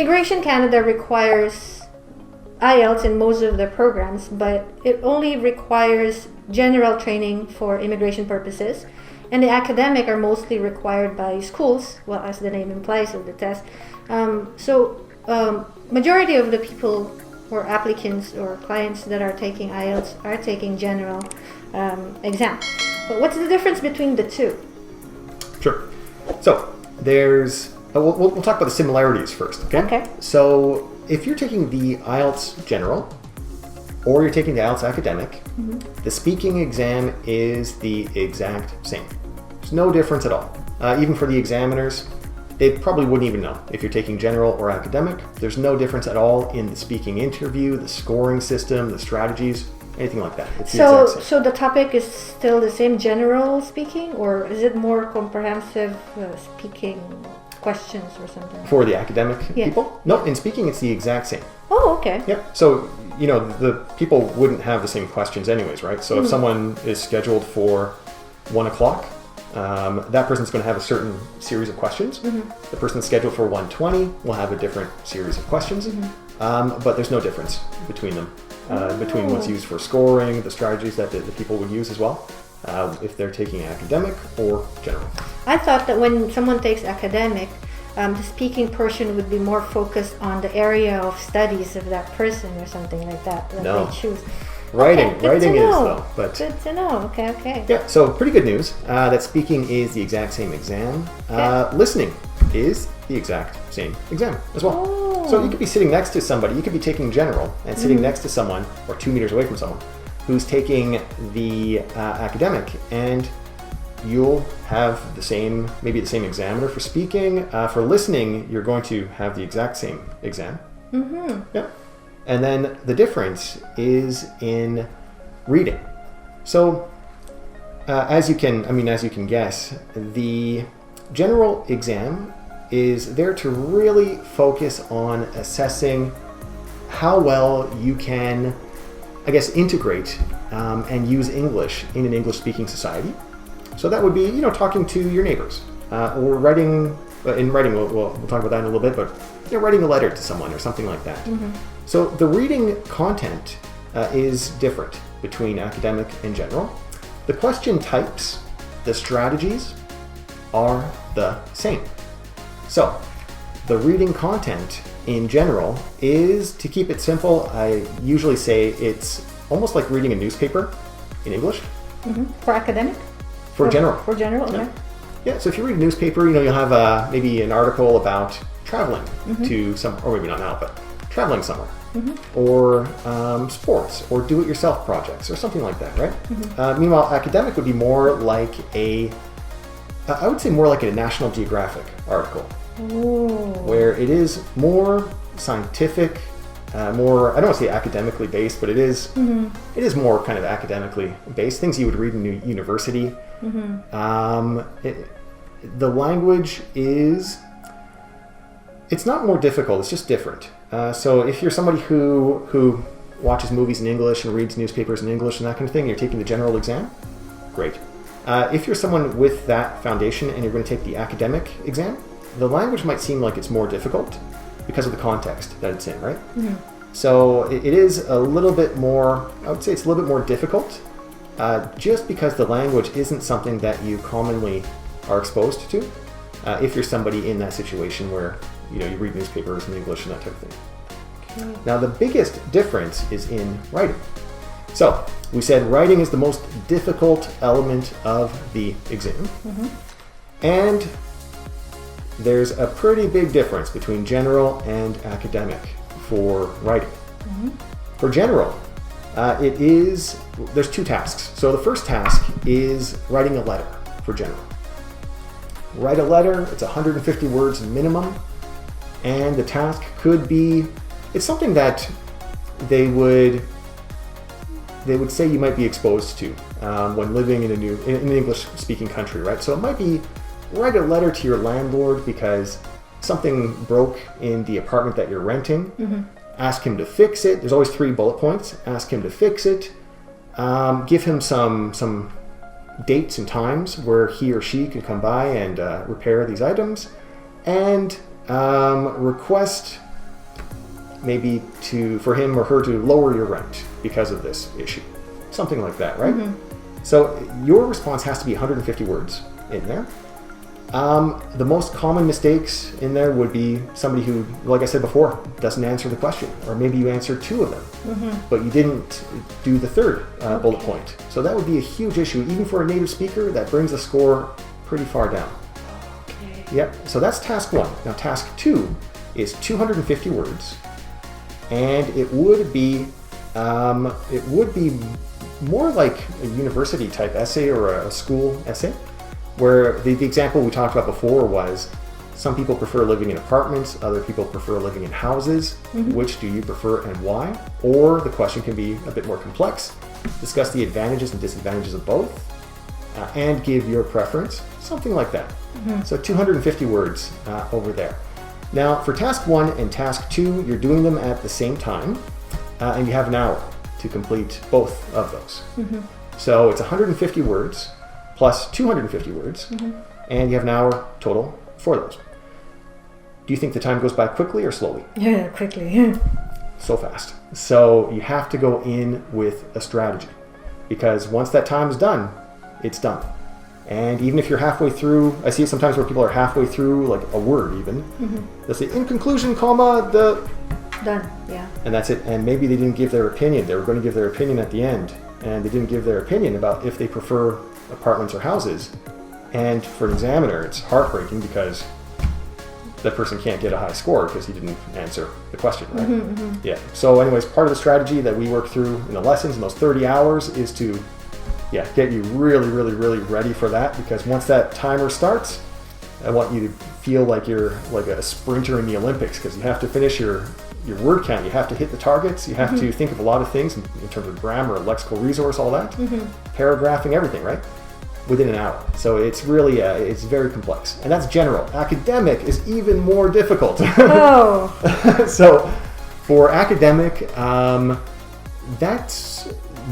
Immigration Canada requires IELTS in most of their programs, but it only requires general training for immigration purposes, and the academic are mostly required by schools, well, as the name implies of the test. Majority of the people or applicants or clients that are taking IELTS are taking general exam. But what's the difference between the two? Sure. So there's we'll talk about the similarities first. Okay. So if you're taking the IELTS General or you're taking the IELTS Academic, the speaking exam is the exact same. There's no difference at all. Even for the examiners, they probably wouldn't even know if you're taking general or academic. There's no difference at all in the speaking interview, the scoring system, the strategies, anything like that. It's the exact same. So the topic is still the same, general speaking, or is it more comprehensive speaking questions or something? For the academic people? No, in speaking it's the exact same. Oh, okay. Yep. So, the people wouldn't have the same questions anyways, right? So if someone is scheduled for 1 o'clock, that person's going to have a certain series of questions. The person scheduled for 1:20 will have a different series of questions, but there's no difference between them, between what's used for scoring, the strategies that the people would use as well, if they're taking academic or general. I thought that when someone takes academic, the speaking portion would be more focused on the area of studies of that person or something like that No. they choose. Writing is know. though, but Good to know. Okay. yeah. So pretty good news that speaking is the exact same exam. Listening is the exact same exam as well. Oh. So you could be sitting next to somebody. You could be taking general and sitting next to someone, or 2 meters away from someone, who's taking the academic, and you'll have maybe the same examiner for speaking. For listening, you're going to have the exact same exam. Yeah. And then the difference is in reading. So as you can guess, the general exam is there to really focus on assessing how well you can, integrate and use English in an English-speaking society. So that would be, talking to your neighbors, or writing. In writing, we'll talk about that in a little bit, but writing a letter to someone or something like that. So the reading content is different between academic and general. The question types, the strategies are the same. So the reading content in general is, to keep it simple, I usually say it's almost like reading a newspaper in English. For academic? For general. For general, okay. Yeah, so if you read a newspaper, you'll have maybe an article about traveling to or maybe not now, but traveling somewhere. Or sports, or do-it-yourself projects, or something like that, right? Meanwhile, academic would be more like I would say more like a National Geographic article. Where it is more scientific, more, I don't want to say academically based, but it is more kind of academically based, things you would read in university. The language it's not more difficult, it's just different. So if you're somebody who watches movies in English and reads newspapers in English and that kind of thing, and you're taking the general exam, great. If you're someone with that foundation and you're going to take the academic exam, the language might seem like it's more difficult because of the context that it's in, right? So it is a little bit more, I would say it's a little bit more difficult, just because the language isn't something that you commonly are exposed to, if you're somebody in that situation where you read newspapers in English and that type of thing. Now the biggest difference is in writing. So we said writing is the most difficult element of the exam. And there's a pretty big difference between general and academic for writing. For general, there's 2 tasks. So the first task is writing a letter for general. Write a letter, it's 150 words minimum, and the task could be, it's something that they would say you might be exposed to when living in an English-speaking country, right? So it might be write a letter to your landlord because something broke in the apartment that you're renting. Ask him to fix it. There's always 3 bullet points. Ask him to fix it. Give him some dates and times where he or she can come by and repair these items, and request maybe for him or her to lower your rent because of this issue. Something like that, right? So your response has to be 150 words in there. The most common mistakes in there would be somebody who, like I said before, doesn't answer the question, or maybe you answered 2 of them, but you didn't do the 3rd bullet point. So that would be a huge issue. Even for a native speaker, that brings the score pretty far down. Okay. Yep, so that's task 1. Now task 2 is 250 words, and it would be more like a university type essay or a school essay, where the example we talked about before was some people prefer living in apartments, other people prefer living in houses. Which do you prefer and why? Or the question can be a bit more complex. Discuss the advantages and disadvantages of both, and give your preference, something like that. So 250 words over there. Now for task 1 and task 2, you're doing them at the same time, and you have an hour to complete both of those. So it's 150 words plus 250 words, and you have an hour total for those. Do you think the time goes by quickly or slowly? Yeah, quickly. So fast. So you have to go in with a strategy, because once that time is done, it's done. And even if you're halfway through, I see it sometimes where people are halfway through like a word even, they'll say, in conclusion, comma, the... Done, yeah. And that's it. And maybe they didn't give their opinion. They were going to give their opinion at the end, and they didn't give their opinion about if they prefer apartments or houses. And for an examiner, it's heartbreaking because that person can't get a high score because he didn't answer the question, right? Yeah. So anyways, part of the strategy that we work through in the lessons in those 30 hours is to get you really, really, really ready for that, because once that timer starts, I want you to feel like you're like a sprinter in the Olympics, because you have to finish your word count, you have to hit the targets, you have to think of a lot of things in terms of grammar, lexical resource, all that, paragraphing, everything, right? Within an hour. So it's really, it's very complex. And that's general. Academic is even more difficult. Oh. So for academic, that's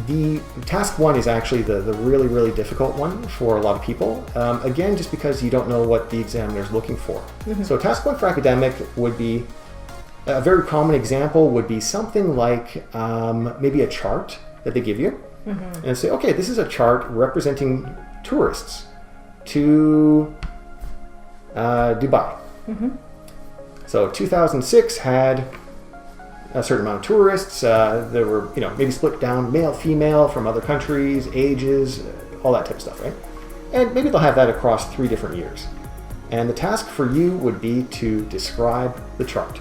the task 1 is actually the really, really difficult one for a lot of people. Again, just because you don't know what the examiner is looking for. So task 1 for academic would be, a very common example would be something like maybe a chart that they give you, and say, okay, this is a chart representing tourists to Dubai. So 2006 had a certain amount of tourists. There were, maybe split down male, female from other countries, ages, all that type of stuff, right? And maybe they'll have that across 3 different years. And the task for you would be to describe the chart.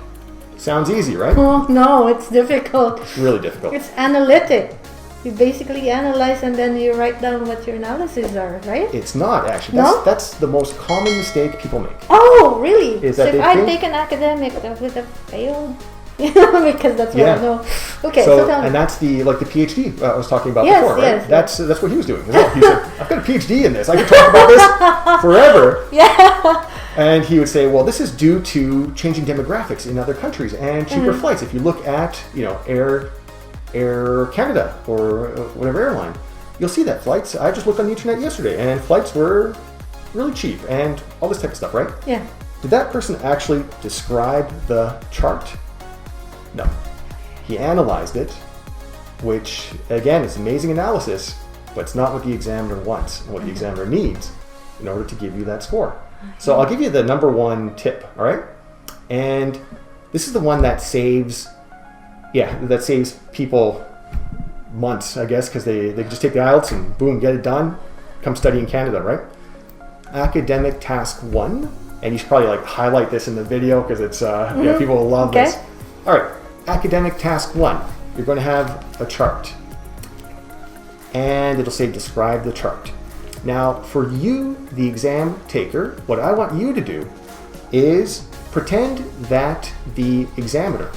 Sounds easy, right? Oh, no, it's difficult. It's really difficult. It's analytic. You basically analyze and then you write down what your analysis are, right? It's not, actually. No? That's the most common mistake people make. Oh, really? Is so that if they I think- take an academic, I would have failed. Because that's what I know. Okay, so tell me. And that's the PhD I was talking about Yes, before, right? yes, That's what he was doing as well. He said, I've got a PhD in this. I could talk about this forever. Yeah. And he would say, well, this is due to changing demographics in other countries and cheaper flights. If you look at, Air Canada or whatever airline, you'll see that flights. I just looked on the internet yesterday, and flights were really cheap and all this type of stuff, right? Yeah. Did that person actually describe the chart? No. He analyzed it, which, again, is amazing analysis, but it's not what the examiner wants and what the examiner needs in order to give you that score. So I'll give you the number 1 tip, all right? And this is the one that saves people months, I guess, because they just take the IELTS and boom, get it done, come study in Canada, right? Academic task 1, and you should probably highlight this in the video because it's people will love this. All right, academic task 1, you're going to have a chart, and it'll say describe the chart. Now, for you, the exam taker, what I want you to do is pretend that the examiner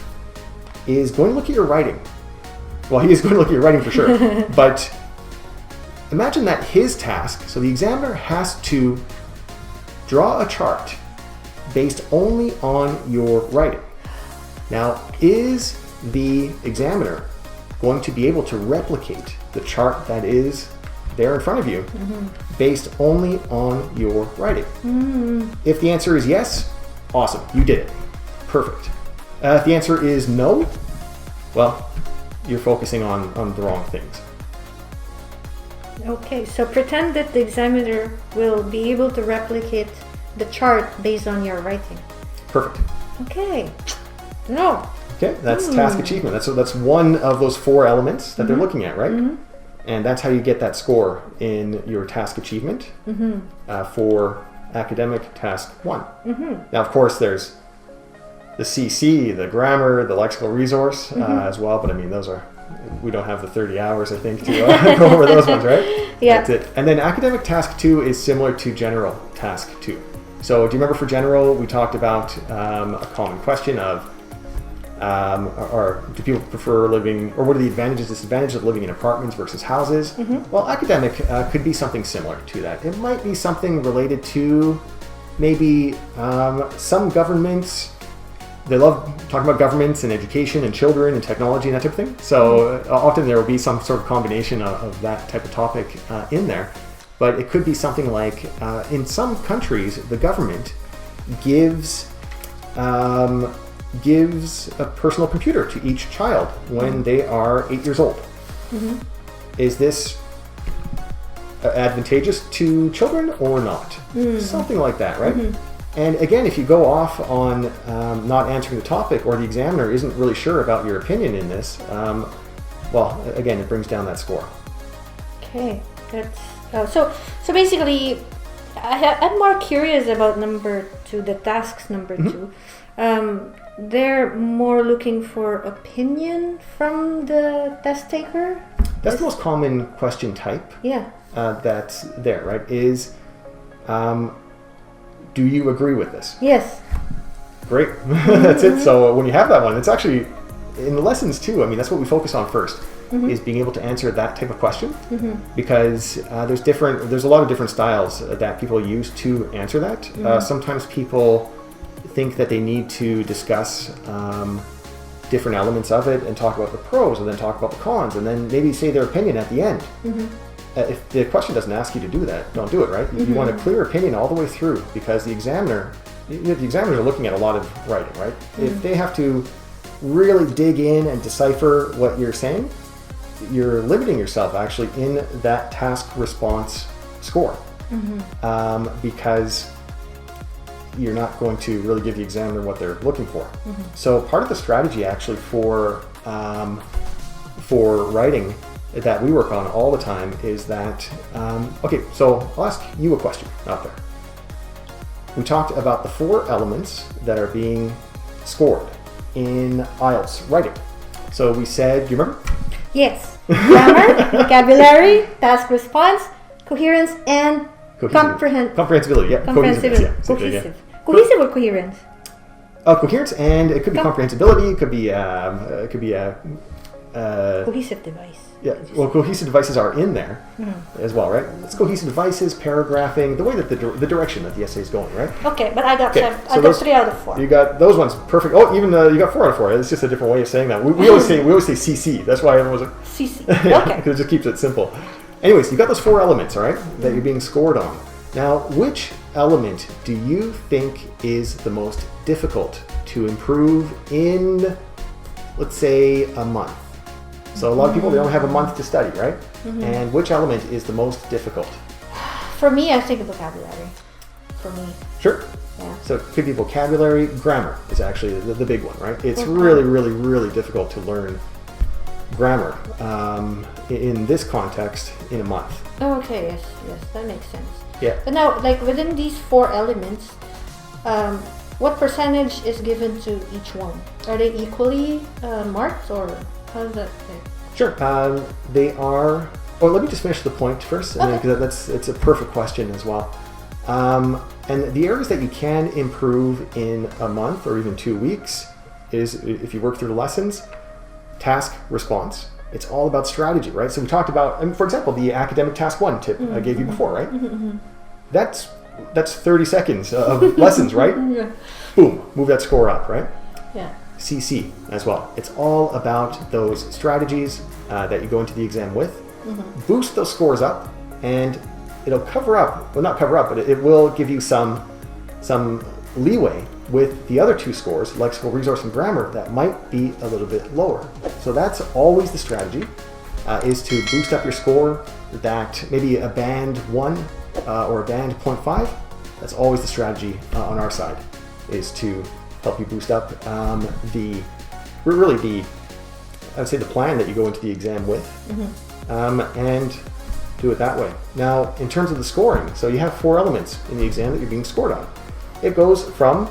is going to look at your writing. Well, he is going to look at your writing for sure, but imagine that his task, so the examiner has to draw a chart based only on your writing. Now, is the examiner going to be able to replicate the chart that is there in front of you based only on your writing? If the answer is yes, awesome, you did it. Perfect. If the answer is no, well, you're focusing on the wrong things. Okay, so pretend that the examiner will be able to replicate the chart based on your writing. Perfect. Okay. No. Okay, that's task achievement. That's one of those 4 elements that they're looking at, right? And that's how you get that score in your task achievement for academic task 1. Now, of course, there's the CC, the grammar, the lexical resource as well, but I mean, those are, we don't have the 30 hours, I think, to go over those ones, right? Yeah. That's it. And then academic task 2 is similar to general task 2. So do you remember for general, we talked about a common question of, or do people prefer living, or what are the advantages, disadvantages of living in apartments versus houses? Well, academic could be something similar to that. It might be something related to maybe some governments. They love talking about governments and education and children and technology and that type of thing. So often there will be some sort of combination of that type of topic in there. But it could be something like, in some countries, the government gives a personal computer to each child when they are 8 years old. Is this advantageous to children or not? Something like that, right? And again, if you go off on not answering the topic, or the examiner isn't really sure about your opinion in this, well, again, it brings down that score. Okay, that's so basically, I'm more curious about number 2, the tasks number 2. They're more looking for opinion from the test taker. That's the most common question type. Yeah. That's there, right? Is do you agree with this? Yes. Great. That's it. So when you have that one, it's actually in the lessons too. I mean, that's what we focus on first, is being able to answer that type of question, because there's a lot of different styles that people use to answer that. Sometimes people think that they need to discuss different elements of it and talk about the pros and then talk about the cons and then maybe say their opinion at the end. If the question doesn't ask you to do that, don't do it, right? You want a clear opinion all the way through, because the examiners are looking at a lot of writing, right? If they have to really dig in and decipher what you're saying, you're limiting yourself actually in that task response score, because you're not going to really give the examiner what they're looking for. So part of the strategy actually for writing that we work on all the time is that, okay, so I'll ask you a question out there. We talked about the 4 elements that are being scored in IELTS writing. So we said, do you remember? Yes. Grammar, vocabulary, task response, coherence, and comprehensibility. Yeah. Cohesive. Cohesive or coherence? Coherence, and it could be comprehensibility. It could be cohesive device. Yeah. Well, cohesive devices are in there as well, right? It's cohesive devices, paragraphing, the way that the direction that the essay is going, right? Okay, but I got 3 out of 4. You got those ones perfect. Oh, even you got 4 out of 4. It's just a different way of saying that. We always say CC. That's why everyone was like CC. Okay. Because it just keeps it simple. Anyways, you got those 4 elements, all right, that you're being scored on. Now, which element do you think is the most difficult to improve in, let's say, a month? So a lot of people, they only have a month to study, right? And which element is the most difficult? For me, I think vocabulary. For me. Sure. Yeah. So it could be vocabulary. Grammar is actually the big one, right? It's really, really, really difficult to learn grammar in this context in a month. Oh, okay, yes, that makes sense. Yeah. But now, like within these 4 elements, what percentage is given to each one? Are they equally marked, or how does that fit? Sure. They are. Oh, let me just finish the point first, because it's a perfect question as well. And the areas that you can improve in a month or even 2 weeks is, if you work through the lessons, task response. It's all about strategy, right? So we talked about, for example, the academic task 1 tip I gave you before, right? That's 30 seconds of lessons, right? Yeah. Boom, move that score up, right? Yeah. CC as well. It's all about those strategies that you go into the exam with. Boost those scores up, and it'll cover up, well, not cover up, but it will give you some leeway with the other two scores, lexical resource and grammar, that might be a little bit lower. So that's always the strategy, is to boost up your score, that maybe a band 1 or a band 0.5. That's always the strategy on our side, is to help you boost up I would say the plan that you go into the exam with, and do it that way. Now, in terms of the scoring, so you have 4 elements in the exam that you're being scored on. It goes from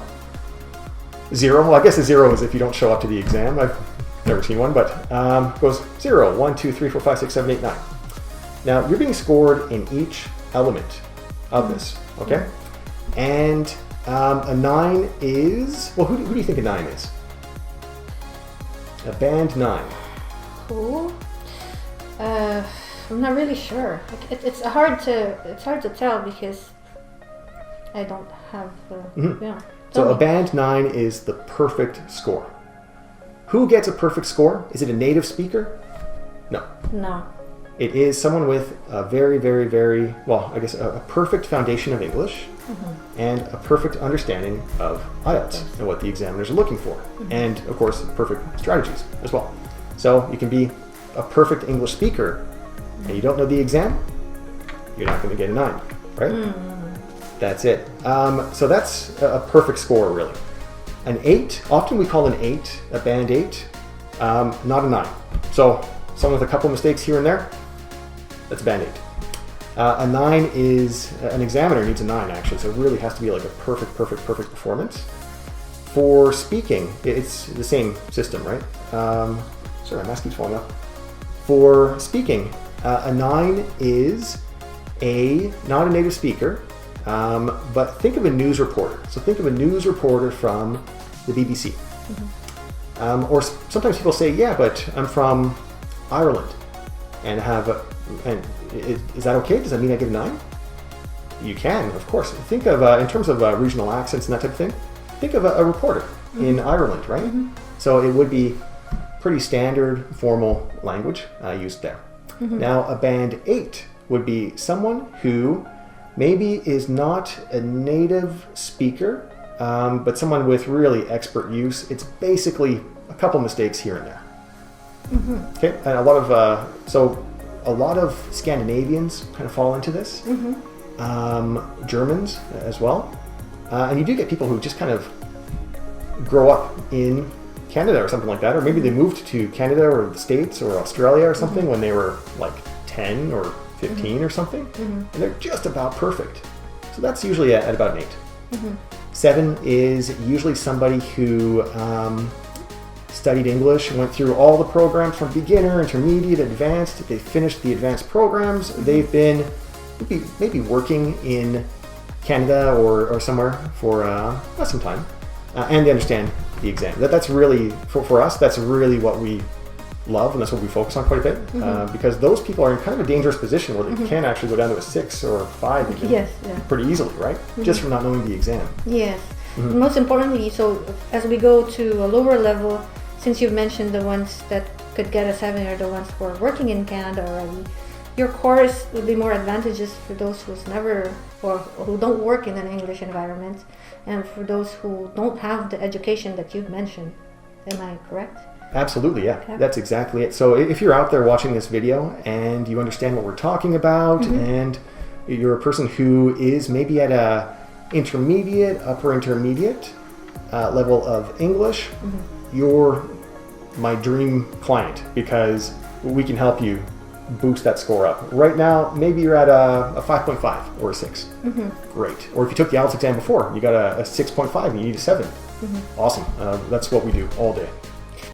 0, well, I guess a 0 is if you don't show up to the exam. I've never seen one, but goes 0, 1, 2, 3, 4, 5, 6, 7, 8, 9. Now, you're being scored in each element of this, okay? And a 9 is, well, who do you think a 9 is? A band 9. Cool. I'm not really sure. Like, it's hard to tell because I don't have yeah. So a band 9 is the perfect score. Who gets a perfect score? Is it a native speaker? No. No. It is someone with a very, very, very, well, I guess a perfect foundation of English and a perfect understanding of IELTS and what the examiners are looking for. And, of course, perfect strategies as well. So you can be a perfect English speaker and you don't know the exam, you're not going to get a 9, right? That's it. So that's a perfect score, really. An 8, often we call an 8 a band 8, not a 9. So someone with a couple mistakes here and there, that's a band 8. A 9 is, an examiner needs a 9 actually, so it really has to be like a perfect performance. For speaking, it's the same system, right? Sorry, my mask keeps falling off. For speaking, a 9 is not a native speaker, but think of a news reporter. So think of a news reporter from the BBC. Or sometimes people say, yeah, but I'm from Ireland and is that okay? Does that mean I get a 9? You can, of course. Think of, in terms of regional accents and that type of thing, think of a reporter in Ireland, right? So it would be pretty standard formal language used there. Now a band 8 would be someone who maybe is not a native speaker, but someone with really expert use. It's basically a couple mistakes here and there. Okay, and a lot of Scandinavians kind of fall into this. Germans as well, and you do get people who just kind of grow up in Canada or something like that, or maybe they moved to Canada or the States or Australia or something when they were like 10 or 15 or something, and they're just about perfect. So that's usually at about an 8. 7 is usually somebody who studied English, went through all the programs from beginner, intermediate, advanced. They finished the advanced programs. They've been maybe working in Canada or somewhere for some time, and they understand the exam. That's really, for us, that's really what we love, and that's what we focus on quite a bit, because those people are in kind of a dangerous position where they can actually go down to a 6 or 5 even, pretty easily, right? Just from not knowing the exam. Yes. Most importantly, so as we go to a lower level, since you've mentioned the ones that could get a 7 are the ones who are working in Canada already, your course would be more advantageous for those who's never or who don't work in an English environment, and for those who don't have the education that you've mentioned. Am I correct? Absolutely, yeah. That's exactly it. So if you're out there watching this video and you understand what we're talking about, and you're a person who is maybe at a intermediate, upper intermediate level of English, you're my dream client, because we can help you boost that score up. Right now, maybe you're at a 5.5 or a 6. Great. Or if you took the IELTS exam before, you got a 6.5 and you need a 7. Awesome. That's what we do all day.